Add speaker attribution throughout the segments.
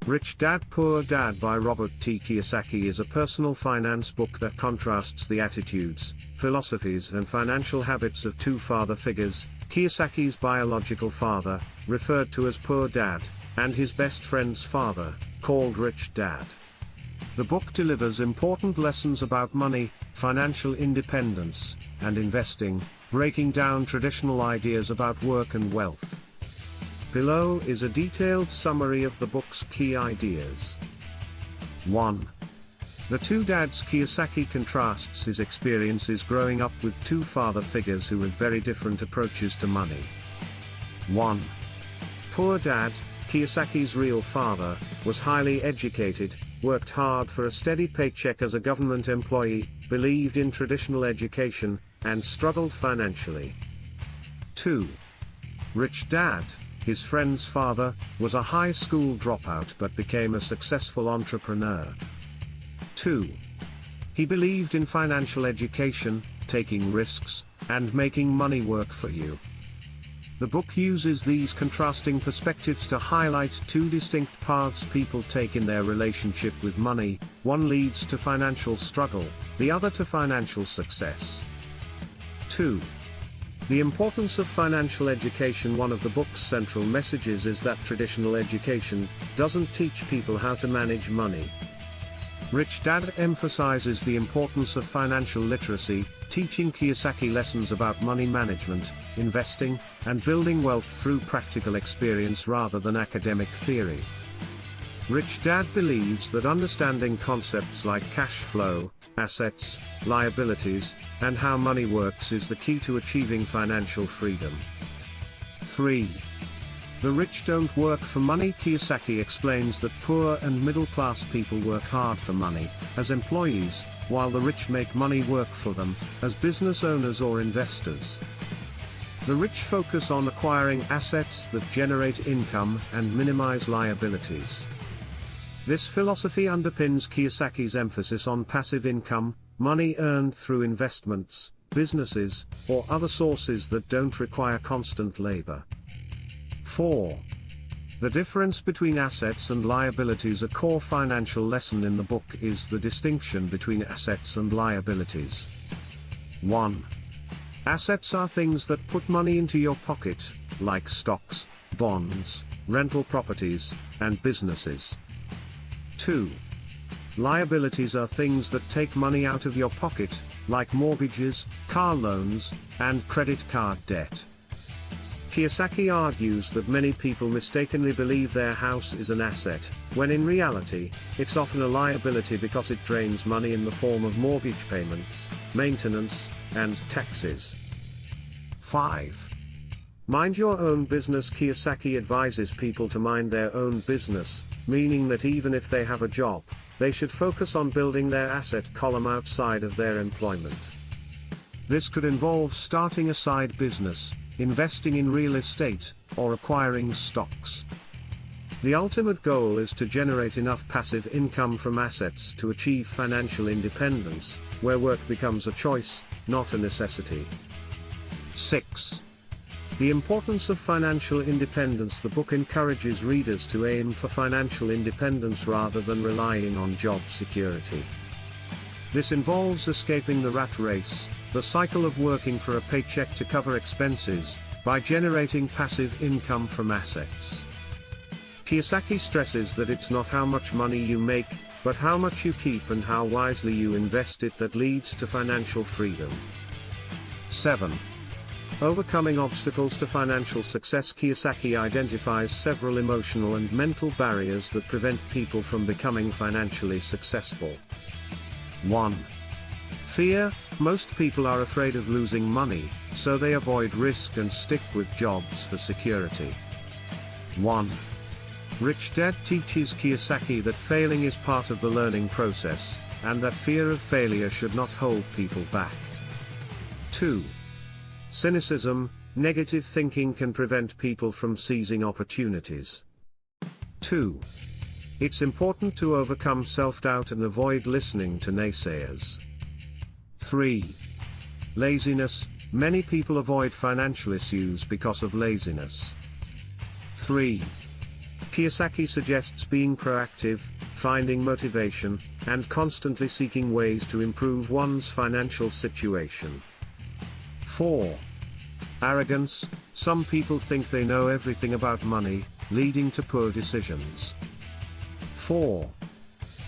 Speaker 1: Rich Dad Poor Dad by Robert T. Kiyosaki is a personal finance book that contrasts the attitudes, philosophies and financial habits of two father figures, Kiyosaki's biological father, referred to as Poor Dad, and his best friend's father, called Rich Dad. The book delivers important lessons about money, financial independence, and investing, breaking down traditional ideas about work and wealth. Below is a detailed summary of the book's key ideas. 1. The Two Dads. Kiyosaki contrasts his experiences growing up with two father figures who had very different approaches to money. 1. Poor Dad, Kiyosaki's real father, was highly educated, worked hard for a steady paycheck as a government employee, believed in traditional education, and struggled financially. 2. Rich Dad, his friend's father, was a high school dropout but became a successful entrepreneur. 2. He believed in financial education, taking risks, and making money work for you. The book uses these contrasting perspectives to highlight two distinct paths people take in their relationship with money. One leads to financial struggle, the other to financial success. 2. The importance of financial education. One of the book's central messages is that traditional education doesn't teach people how to manage money. Rich Dad emphasizes the importance of financial literacy, teaching Kiyosaki lessons about money management, investing, and building wealth through practical experience rather than academic theory. Rich Dad believes that understanding concepts like cash flow, assets, liabilities, and how money works is the key to achieving financial freedom. 3. The rich don't work for money. Kiyosaki explains that poor and middle-class people work hard for money, as employees, while the rich make money work for them, as business owners or investors. The rich focus on acquiring assets that generate income and minimize liabilities. This philosophy underpins Kiyosaki's emphasis on passive income, money earned through investments, businesses, or other sources that don't require constant labor. 4. The difference between assets and liabilities. A core financial lesson in the book is the distinction between assets and liabilities. 1. Assets are things that put money into your pocket, like stocks, bonds, rental properties, and businesses. 2. Liabilities are things that take money out of your pocket, like mortgages, car loans, and credit card debt. Kiyosaki argues that many people mistakenly believe their house is an asset, when in reality, it's often a liability because it drains money in the form of mortgage payments, maintenance, and taxes. 5. Mind your own business. Kiyosaki advises people to mind their own business, meaning that even if they have a job, they should focus on building their asset column outside of their employment. This could involve starting a side business, investing in real estate, or acquiring stocks. The ultimate goal is to generate enough passive income from assets to achieve financial independence, where work becomes a choice, not a necessity. 6. The importance of financial independence. The book encourages readers to aim for financial independence rather than relying on job security. This involves escaping the rat race, the cycle of working for a paycheck to cover expenses, by generating passive income from assets. Kiyosaki stresses that it's not how much money you make, but how much you keep and how wisely you invest it that leads to financial freedom. 7. Overcoming obstacles to financial success. Kiyosaki identifies several emotional and mental barriers that prevent people from becoming financially successful. 1. Fear. Most people are afraid of losing money, so they avoid risk and stick with jobs for security. 1. Rich Dad teaches Kiyosaki that failing is part of the learning process, and that fear of failure should not hold people back. 2. Cynicism. Negative thinking can prevent people from seizing opportunities. 2. It's important to overcome self-doubt and avoid listening to naysayers. 3. Laziness. Many people avoid financial issues because of laziness. 3. Kiyosaki suggests being proactive, finding motivation, and constantly seeking ways to improve one's financial situation. 4. Arrogance. Some people think they know everything about money, leading to poor decisions. 4.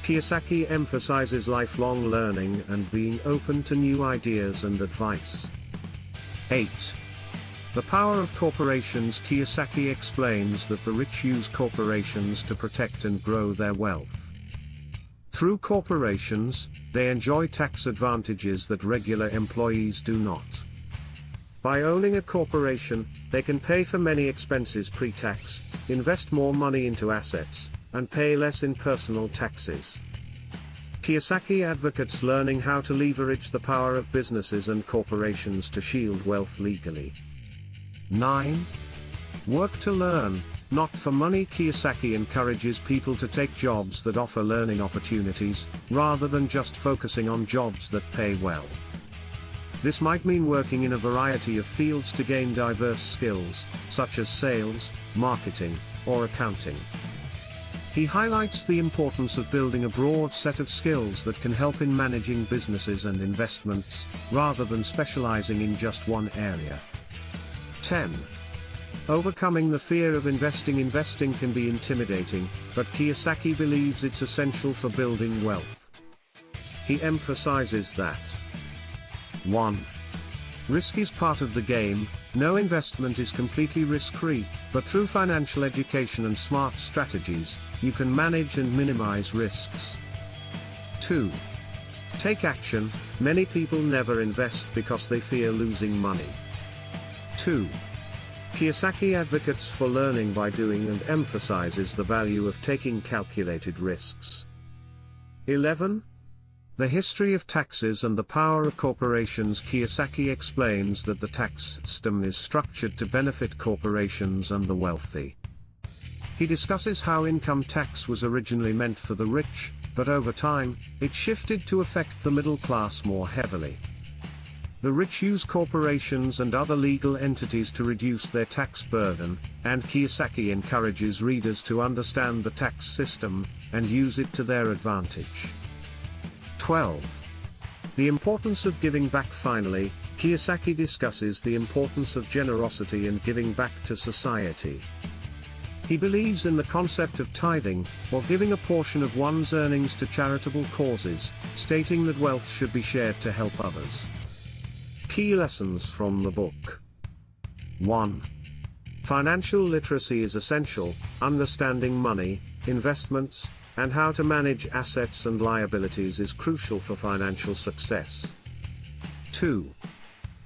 Speaker 1: Kiyosaki emphasizes lifelong learning and being open to new ideas and advice. 8. The power of corporations. Kiyosaki explains that the rich use corporations to protect and grow their wealth. Through corporations, they enjoy tax advantages that regular employees do not. By owning a corporation, they can pay for many expenses pre-tax, invest more money into assets, and pay less in personal taxes. Kiyosaki advocates learning how to leverage the power of businesses and corporations to shield wealth legally. 9. Work to learn, not for money. Kiyosaki encourages people to take jobs that offer learning opportunities, rather than just focusing on jobs that pay well. This might mean working in a variety of fields to gain diverse skills, such as sales, marketing, or accounting. He highlights the importance of building a broad set of skills that can help in managing businesses and investments, rather than specializing in just one area. 10. Overcoming the fear of investing. Investing can be intimidating, but Kiyosaki believes it's essential for building wealth. He emphasizes that 1. Risk is part of the game. No investment is completely risk-free, but through financial education and smart strategies, you can manage and minimize risks. 2. Take action. Many people never invest because they fear losing money. 2. Kiyosaki advocates for learning by doing and emphasizes the value of taking calculated risks. 11. The history of taxes and the power of corporations. Kiyosaki explains that the tax system is structured to benefit corporations and the wealthy. He discusses how income tax was originally meant for the rich, but over time, it shifted to affect the middle class more heavily. The rich use corporations and other legal entities to reduce their tax burden, and Kiyosaki encourages readers to understand the tax system and use it to their advantage. 12. The importance of giving back. Finally, Kiyosaki discusses the importance of generosity and giving back to society. He believes in the concept of tithing, or giving a portion of one's earnings to charitable causes, stating that wealth should be shared to help others. Key lessons from the book. 1. Financial literacy is essential. Understanding money, investments, and how to manage assets and liabilities is crucial for financial success. 2.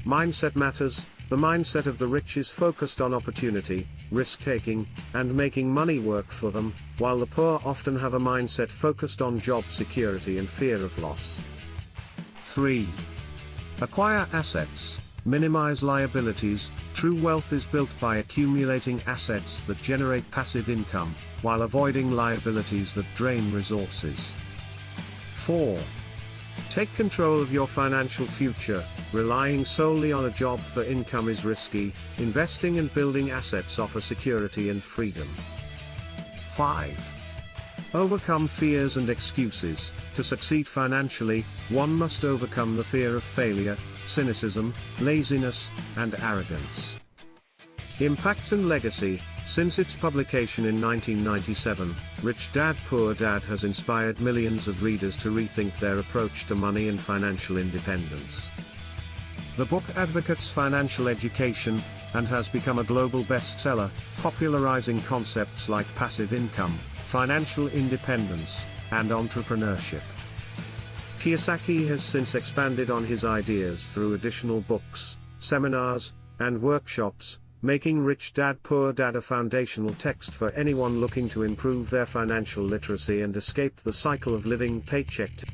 Speaker 1: Mindset matters. The mindset of the rich is focused on opportunity, risk-taking, and making money work for them, while the poor often have a mindset focused on job security and fear of loss. 3. Acquire assets, minimize liabilities. True wealth is built by accumulating assets that generate passive income, while avoiding liabilities that drain resources. 4. Take control of your financial future. Relying solely on a job for income is risky. Investing and building assets offer security and freedom. 5. Overcome fears and excuses. To succeed financially, one must overcome the fear of failure, cynicism, laziness, and arrogance. Impact and legacy. Since its publication in 1997, Rich Dad Poor Dad has inspired millions of readers to rethink their approach to money and financial independence. The book advocates financial education, and has become a global bestseller, popularizing concepts like passive income, financial independence, and entrepreneurship. Kiyosaki has since expanded on his ideas through additional books, seminars, and workshops, making Rich Dad Poor Dad a foundational text for anyone looking to improve their financial literacy and escape the cycle of living paycheck to